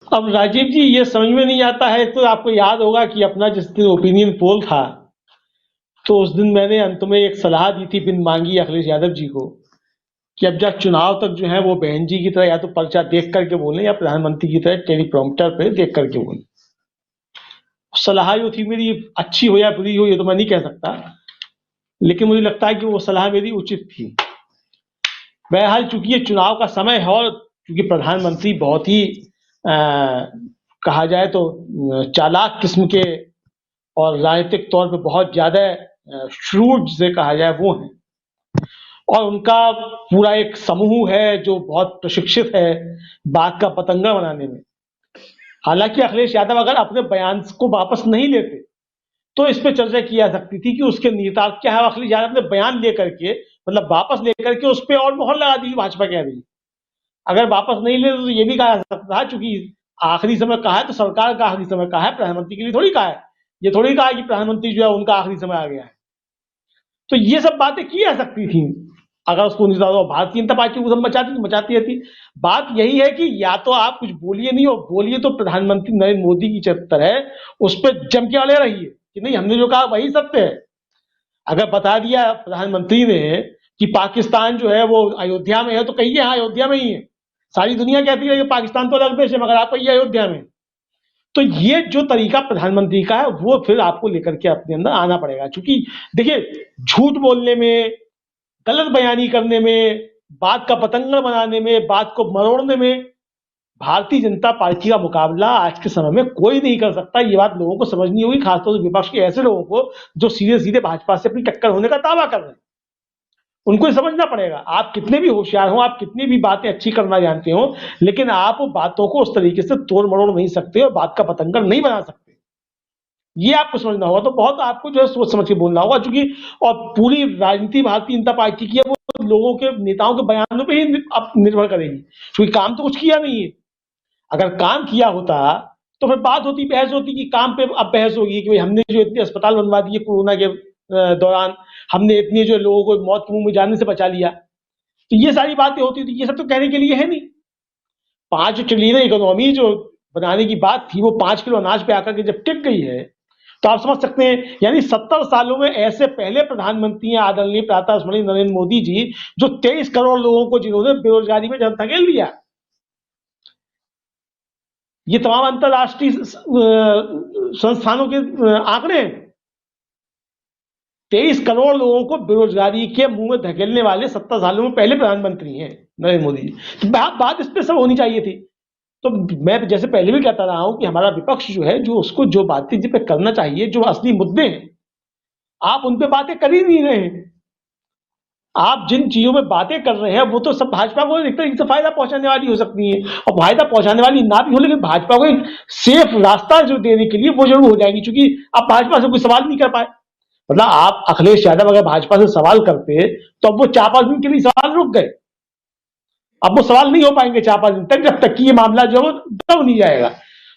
अब राजीव जी ये समझ में नहीं आता है, तो आपको याद होगा कि अपना जिस दिन ओपिनियन पोल था, तो उस दिन मैंने अंत में एक सलाह दी थी बिन मांगी अखिलेश यादव जी को कि अब जब चुनाव तक जो है वो बहन जी की तरह या तो पर्चा देख करके बोलें या प्रधानमंत्री की तरह टेलीप्रॉम्प्टर पे देख करके बोलें। सलाह जो थी मेरी, अच्छी हो या बुरी हो ये तो मैं नहीं कह सकता, लेकिन मुझे लगता है कि वो सलाह मेरी उचित थी। बहरहाल चूंकि ये चुनाव का समय है और चूंकि प्रधानमंत्री बहुत ही कहा जाए तो चालाक किस्म के और राजनीतिक तौर पे बहुत ज्यादा श्रूड से कहा जाए वो हैं, और उनका पूरा एक समूह है जो बहुत प्रशिक्षित है बात का पतंगा बनाने में। हालांकि अखिलेश यादव अगर अपने बयान को वापस नहीं लेते तो इस पे चर्चा की जा सकती थी कि उसके निहितार्थ क्या है। अखिलेश यादव ने बयान लेकर के मतलब वापस लेकर के उस पर और मोहर लगा दी भाजपा कह रही। अगर वापस नहीं ले तो ये भी कहा जा सकता है चूंकि आखिरी समय कहा है तो सरकार का आखिरी समय कहा है, प्रधानमंत्री के लिए थोड़ी कहा है। ये थोड़ी कहा कि प्रधानमंत्री जो है उनका आखिरी समय आ गया है। तो ये सब बातें की जा सकती थी अगर उसको भारतीय जनता पार्टी उधम मचाती रहती। बात यही है कि या तो आप कुछ बोलिए नहीं, और बोलिए तो प्रधानमंत्री नरेंद्र मोदी की तरह उस पर जम के अड़े रहिए कि नहीं हमने जो कहा वही सत्य है। अगर बता दिया प्रधानमंत्री ने कि पाकिस्तान जो है वो अयोध्या में है तो कहिए हाँ अयोध्या में ही है। सारी दुनिया कहती है कि पाकिस्तान तो अलग देश है मगर आप कहिए अयोध्या में। तो ये जो तरीका प्रधानमंत्री का है वो फिर आपको लेकर के अपने अंदर आना पड़ेगा, क्योंकि देखिए झूठ बोलने में, गलत बयानी करने में, बात का पतंगा बनाने में, बात को मरोड़ने में भारतीय जनता पार्टी का मुकाबला आज के समय में कोई नहीं कर सकता। ये बात लोगों को समझनी होगी, खासतौर से विपक्ष के ऐसे लोगों को जो सीधे सीधे भाजपा से अपनी टक्कर होने का दावा कर रहे हैं। उनको समझना पड़ेगा आप कितने भी होशियार हो, आप कितनी भी बातें अच्छी करना जानते हो, लेकिन आप बातों को उस तरीके से तोड़ मरोड़ नहीं सकते और बात का पतंगा नहीं बना सकते। ये आपको समझना होगा। तो बहुत आपको जो है सोच समझ के बोलना होगा, क्योंकि और पूरी राजनीति भारतीय जनता पार्टी की है वो लोगों के नेताओं के बयानों पे ही निर्भर करेगी, क्योंकि काम तो कुछ किया नहीं है। अगर काम किया होता तो फिर बात होती, बहस होती कि काम पे अब बहस होगी कि भाई हमने जो इतने अस्पताल बनवा दिए कोरोना के दौरान, हमने इतने जो लोगों को मौत के मुंह में जाने से बचा लिया, तो ये सारी बातें होती थी। ये सब तो कहने के लिए है नहीं। 5 ट्रिलियन इकोनॉमी जो बनाने की बात थी वो 5 किलो अनाज पे आकर के जब टिक गई है तो आप समझ सकते हैं, यानी 70 सालों में ऐसे पहले प्रधानमंत्री हैं आदरणीय प्रातः स्मरणीय नरेंद्र मोदी जी, जो 23 करोड़ लोगों को जिन्होंने बेरोजगारी में धकेल दिया। ये तमाम अंतरराष्ट्रीय संस्थानों के आंकड़े। 23 करोड़ लोगों को बेरोजगारी के मुंह में धकेलने वाले 70 सालों में पहले प्रधानमंत्री हैं नरेंद्र मोदी जी। तो बात इस पे सब होनी चाहिए थी। तो मैं जैसे पहले भी कहता रहा हूं कि हमारा विपक्ष जो है, जो उसको जो बातें जिस पे करना चाहिए, जो असली मुद्दे हैं, आप उन पे बातें कर ही नहीं रहे हैं। आप जिन चीजों में बातें कर रहे हैं वो तो सब भाजपा को एक तरीके से फायदा पहुंचाने वाली हो सकती है, और फायदा पहुंचाने वाली ना भी हो लेकिन भाजपा को एक सेफ रास्ता जो देने के लिए वो जरूर हो जाएंगी, क्योंकि आप भाजपा से कोई सवाल नहीं कर पाए। मतलब आप अखिलेश यादव अगर भाजपा से सवाल करते तो अब वो 4-5 दिन के लिए सवाल रुक गए। अब वो सवाल नहीं हो पाएंगे 4-5 दिन तक, जब तक कि ये मामला जो है दब नहीं जाएगा।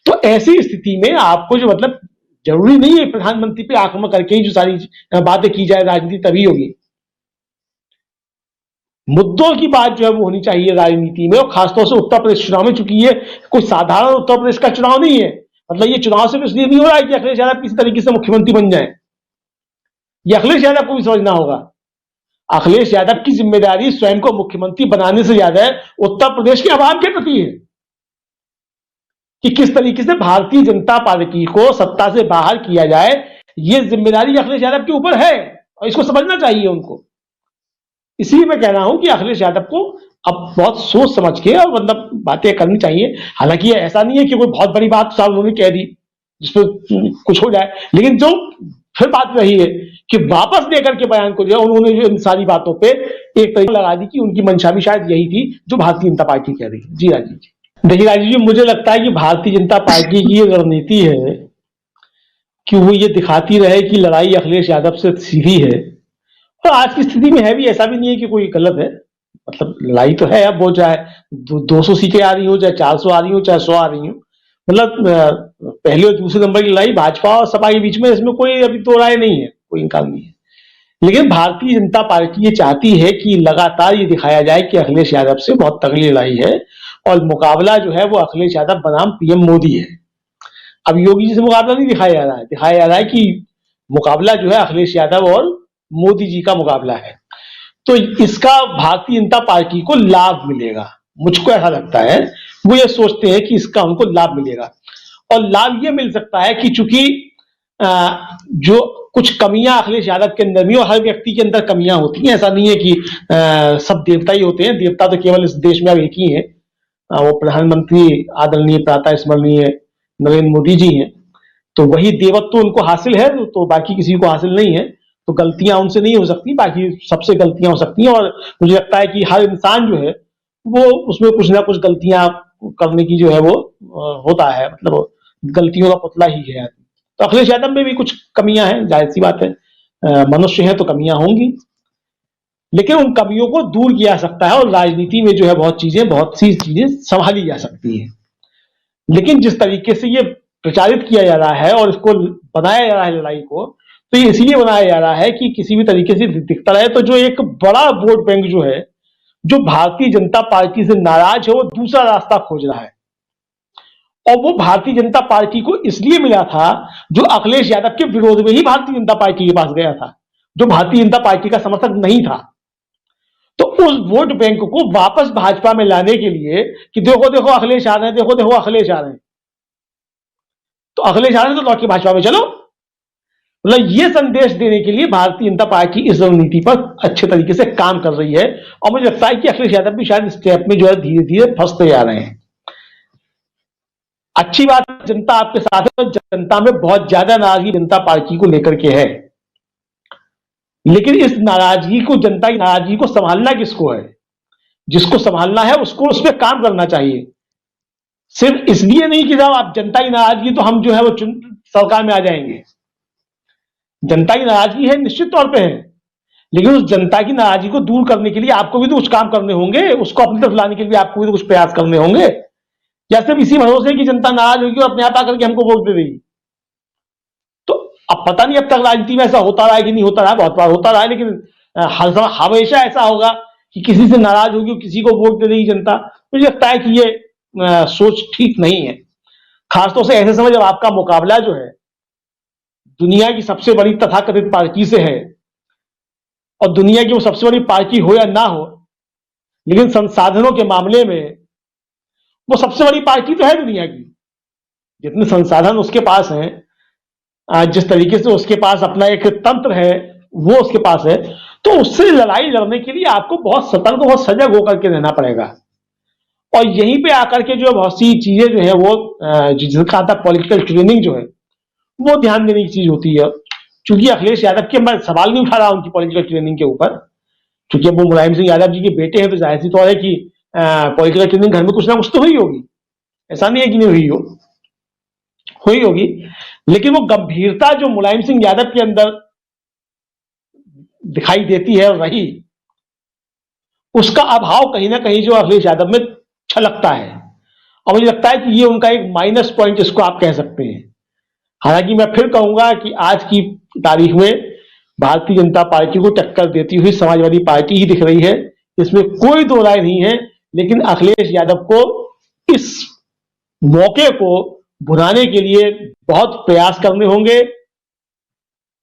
तो ऐसी स्थिति में आपको जो मतलब जरूरी नहीं है प्रधानमंत्री पे आक्रमण करके ही जो सारी बातें की जाए राजनीति तभी होगी। मुद्दों की बात जो है वो होनी चाहिए राजनीति में, और खासतौर से उत्तर प्रदेश चुनाव में, चूंकि ये कोई साधारण उत्तर प्रदेश का चुनाव नहीं है। मतलब ये चुनाव सिर्फ इसलिए नहीं हो रहा है कि अखिलेश यादव किसी तरीके से मुख्यमंत्री बन जाए। ये अखिलेश यादव को भी समझना होगा। अखिलेश यादव की जिम्मेदारी स्वयं को मुख्यमंत्री बनाने से ज्यादा उत्तर प्रदेश के आवाम के प्रति है कि किस तरीके से भारतीय जनता पार्टी को सत्ता से बाहर किया जाए। ये जिम्मेदारी अखिलेश यादव के ऊपर है और इसको समझना चाहिए उनको। इसलिए मैं कह रहा हूं कि अखिलेश यादव को अब बहुत सोच समझ के और मतलब बातें करनी चाहिए। हालांकि ऐसा नहीं है कि कोई बहुत बड़ी बात साहब उन्होंने कह दी जिसपे कुछ हो जाए, लेकिन जो फिर बात रही है कि वापस लेकर के बयान को जो उन्होंने जो इन सारी बातों पे एक तरीका लगा दी कि उनकी मंशा भी शायद यही थी जो भारतीय जनता पार्टी कह रही है। जी राजीव जी। देखिए राजीव जी, मुझे लगता है कि भारतीय जनता पार्टी की ये रणनीति है कि वो ये दिखाती रहे कि लड़ाई अखिलेश यादव से सीधी है, और आज की स्थिति में है भी। ऐसा भी नहीं है कि कोई गलत है, मतलब लड़ाई तो है। अब वो चाहे 200 सीटें आ रही हो, चाहे 400 आ रही हो, चाहे 100 आ रही हो, मतलब पहले और दूसरे नंबर की लड़ाई भाजपा और सपा के बीच में, इसमें कोई अभी दो राय नहीं है, कोई इनकार नहीं है। लेकिन भारतीय जनता पार्टी ये चाहती है कि लगातार ये दिखाया जाए कि अखिलेश यादव से बहुत तगड़ी लड़ाई है, और मुकाबला जो है वो अखिलेश यादव बनाम पीएम मोदी है। अब योगी जी से मुकाबला नहीं दिखाया जा रहा है, दिखाया जा रहा है कि मुकाबला जो है अखिलेश यादव और मोदी जी का मुकाबला है। तो इसका भारतीय जनता पार्टी को लाभ मिलेगा, मुझको ऐसा लगता है। वो ये सोचते हैं कि इसका उनको लाभ मिलेगा, और लाभ ये मिल सकता है कि चूंकि जो कुछ कमियां अखिलेश यादव के अंदर भी, और हर व्यक्ति के अंदर कमियां होती हैं, ऐसा नहीं है कि सब देवता ही होते हैं। देवता तो केवल इस देश में अब एक ही है, वो प्रधानमंत्री आदरणीय प्रातः स्मरणीय नरेंद्र मोदी जी हैं। तो वही देवत्व तो उनको हासिल है, तो बाकी किसी को हासिल नहीं है। तो गलतियां उनसे नहीं हो सकती, बाकी सबसे गलतियां हो सकती हैं। और मुझे लगता है कि हर इंसान जो है वो उसमें कुछ ना कुछ गलतियां करने की जो है वो होता है, मतलब गलतियों का पुतला ही है। तो अखिलेश यादव में भी कुछ कमियां हैं, जाहिर सी बात है, मनुष्य है तो कमियां होंगी, लेकिन उन कमियों को दूर किया जा सकता है। और राजनीति में जो है बहुत सी चीजें संभाली जा सकती हैं। लेकिन जिस तरीके से ये प्रचारित किया जा रहा है और इसको बनाया जा रहा है लड़ाई को, तो ये इसलिए बनाया जा रहा है कि किसी भी तरीके से दिखता रहे। तो जो एक बड़ा वोट बैंक जो है, जो भारतीय जनता पार्टी से नाराज है, वो दूसरा रास्ता खोज रहा है। और वो भारतीय जनता पार्टी को इसलिए मिला था जो अखिलेश यादव के विरोध में ही भारतीय जनता पार्टी के पास गया था, जो भारतीय जनता पार्टी का समर्थक नहीं था। तो उस वोट बैंक को वापस भाजपा में लाने के लिए कि देखो देखो अखिलेश आ रहे हैं, देखो देखो अखिलेश आ रहे हैं, तो अखिलेश आ रहे हैं तो लौट के भाजपा में चलो, मतलब ये संदेश देने के लिए भारतीय जनता पार्टी इस रणनीति पर अच्छे तरीके से काम कर रही है। और मुझे लगता है कि अखिलेश यादव भी शायद स्टेप में जो है धीरे धीरे फंसते जा रहे हैं। अच्छी बात, जनता आपके साथ है, तो जनता में बहुत ज्यादा नाराजगी जनता पार्टी को लेकर के है। लेकिन इस नाराजगी को, जनता की नाराजगी को संभालना किसको है? जिसको संभालना है उसको उस पर काम करना चाहिए। सिर्फ इसलिए नहीं कि साहब आप जनता की नाराजगी तो हम जो है वो सरकार में आ जाएंगे। जनता की नाराजगी है, निश्चित तौर पे है, लेकिन उस जनता की नाराजगी को दूर करने के लिए आपको भी तो कुछ काम करने होंगे, उसको अपनी तरफ लाने के लिए आपको भी तो कुछ प्रयास करने होंगे। या सिर्फ इसी भरोसे कि जनता नाराज होगी और अपने आप आकर के हमको वोट दे देगी। तो अब पता नहीं अब तक राजनीति में ऐसा होता रहा है कि नहीं होता रहा, बहुत बार होता रहा है, लेकिन हर समय हमेशा ऐसा होगा कि किसी से नाराज होगी, किसी को वोट दे देगी जनता। मुझे लगता है कि ये सोच ठीक नहीं है, खासतौर से ऐसे समय जब आपका मुकाबला जो है दुनिया की सबसे बड़ी तथाकथित पार्टी से है, और दुनिया की वो सबसे बड़ी पार्टी हो या ना हो, लेकिन संसाधनों के मामले में वो सबसे बड़ी पार्टी तो है दुनिया की। जितने संसाधन उसके पास हैं, जिस तरीके से उसके पास अपना एक तंत्र है वो उसके पास है, तो उससे लड़ाई लड़ने के लिए आपको बहुत सतर्क, बहुत सजग होकर के रहना पड़ेगा। और यहीं पे आकर के जो बहुत सी चीजें जो है वो जिसका आता पॉलिटिकल ट्रेनिंग जो है वो ध्यान देने की चीज होती है। चूंकि अखिलेश यादव के, मैं सवाल नहीं उठा रहा उनकी पॉलिटिकल ट्रेनिंग के ऊपर, क्योंकि वो मुलायम सिंह यादव जी के बेटे हैं, तो जाहिर सी तौर है कि पॉलिटिकल ट्रेनिंग घर में कुछ ना कुछ तो हुई होगी, ऐसा नहीं है कि नहीं हुई होगी। लेकिन वो गंभीरता जो मुलायम सिंह यादव के अंदर दिखाई देती है और रही, उसका अभाव कहीं ना कहीं जो अखिलेश यादव में छलकता है। और मुझे लगता है कि ये उनका एक माइनस पॉइंट इसको आप कह सकते हैं। हालांकि मैं फिर कहूंगा कि आज की तारीख में भारतीय जनता पार्टी को टक्कर देती हुई समाजवादी पार्टी ही दिख रही है, इसमें कोई दो राय नहीं है। लेकिन अखिलेश यादव को इस मौके को भुनाने के लिए बहुत प्रयास करने होंगे।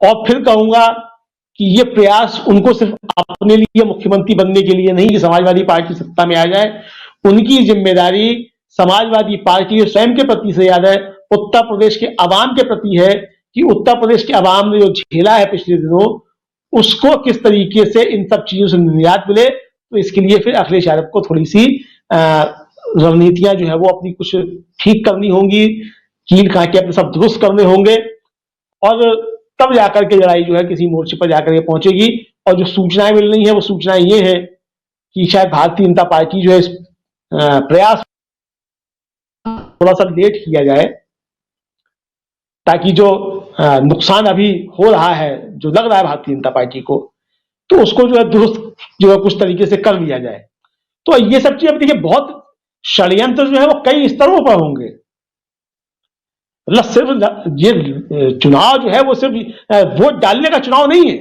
और फिर कहूंगा कि ये प्रयास उनको सिर्फ अपने लिए मुख्यमंत्री बनने के लिए नहीं कि समाजवादी पार्टी सत्ता में आ जाए, उनकी जिम्मेदारी समाजवादी पार्टी स्वयं के प्रति से ज्यादा उत्तर प्रदेश के अवाम के प्रति है कि उत्तर प्रदेश के अवाम ने जो झेला है पिछले दिनों, उसको किस तरीके से इन सब चीजों से निजात मिले। तो इसके लिए फिर अखिलेश यादव को थोड़ी सी रणनीतियां जो है वो अपनी कुछ ठीक करनी होंगी, कील कांटे अपने सब दुरुस्त करने होंगे, और तब जाकर के लड़ाई जो है किसी मोर्चे पर जाकर के पहुंचेगी। और जो सूचनाएं मिल रही है वो सूचनाएं ये है कि शायद भारतीय जनता पार्टी जो है इस प्रयास थोड़ा सा लेट किया जाए, ताकि जो नुकसान अभी हो रहा है, जो लग रहा है भारतीय जनता पार्टी को, तो उसको जो है दुरुस्त जो है कुछ तरीके से कर लिया जाए। तो ये सब चीजें देखिए, बहुत षड्यंत्र जो है वो कई स्तरों पर होंगे। मतलब सिर्फ ये चुनाव जो है वो सिर्फ वोट डालने का चुनाव नहीं है।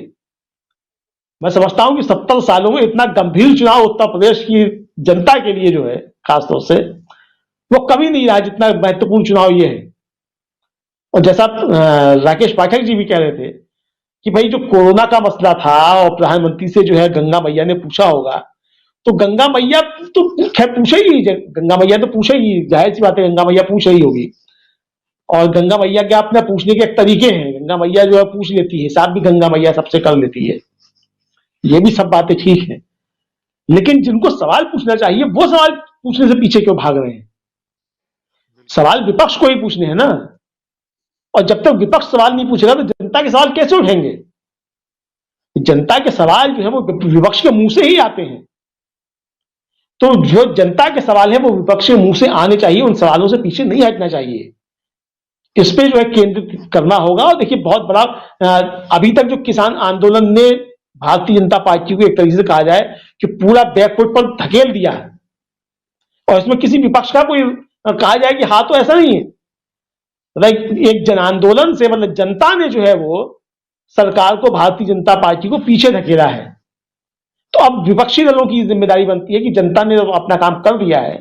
मैं समझता हूं कि 70 सालों में इतना गंभीर चुनाव उत्तर प्रदेश की जनता के लिए जो है खासतौर से, वो कभी नहीं रहा जितना महत्वपूर्ण चुनाव ये है। और जैसा राकेश पाठक जी भी कह रहे थे कि भाई जो कोरोना का मसला था और प्रधानमंत्री से जो है गंगा मैया ने पूछा होगा, तो गंगा मैया तो खैर पूछे ही, गंगा मैया तो पूछे ही, जाहिर सी बात है गंगा मैया पूछ रही होगी। और गंगा मैया के अपने पूछने के एक तरीके हैं, गंगा मैया जो है पूछ लेती है, हिसाब भी गंगा मैया सबसे कर लेती है, ये भी सब बातें ठीक है। लेकिन जिनको सवाल पूछना चाहिए वो सवाल पूछने से पीछे क्यों भाग रहे हैं? सवाल विपक्ष को ही पूछने हैं ना, और जब तक विपक्ष सवाल नहीं पूछेगा तो जनता के सवाल कैसे उठेंगे? जनता के सवाल जो है वो विपक्ष के मुंह से ही आते हैं, तो जो जनता के सवाल है वो विपक्ष के मुंह से आने चाहिए, उन सवालों से पीछे नहीं हटना चाहिए। इस पे जो है केंद्रित करना होगा। और देखिए बहुत बड़ा अभी तक जो किसान आंदोलन ने भारतीय जनता पार्टी को एक तरीके से कहा जाए कि पूरा बैकफुट पर धकेल दिया है, और इसमें किसी विपक्ष का कोई कहा जाए कि हाँ, तो ऐसा नहीं है। एक जन आंदोलन से मतलब जनता ने जो है वो सरकार को, भारतीय जनता पार्टी को पीछे धकेला है। तो अब विपक्षी दलों की जिम्मेदारी बनती है कि जनता ने अपना काम कर दिया है,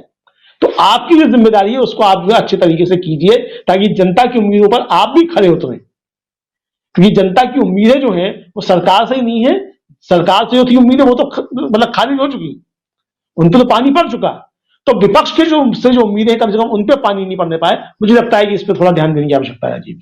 तो आपकी जो जिम्मेदारी है उसको आप जो अच्छे तरीके से कीजिए, ताकि जनता की उम्मीदों पर आप भी खड़े उतरें। क्योंकि जनता की उम्मीदें जो हैं वो सरकार से ही नहीं है, सरकार से जो थी उम्मीदें वो तो मतलब खारिज हो चुकी, उन पर तो पानी पड़ चुका। तो विपक्ष के जो उम्मीदें कम से कम उन पर पानी नहीं पड़ने पाए, मुझे लगता है कि इस पर थोड़ा ध्यान देने की आवश्यकता है। जी।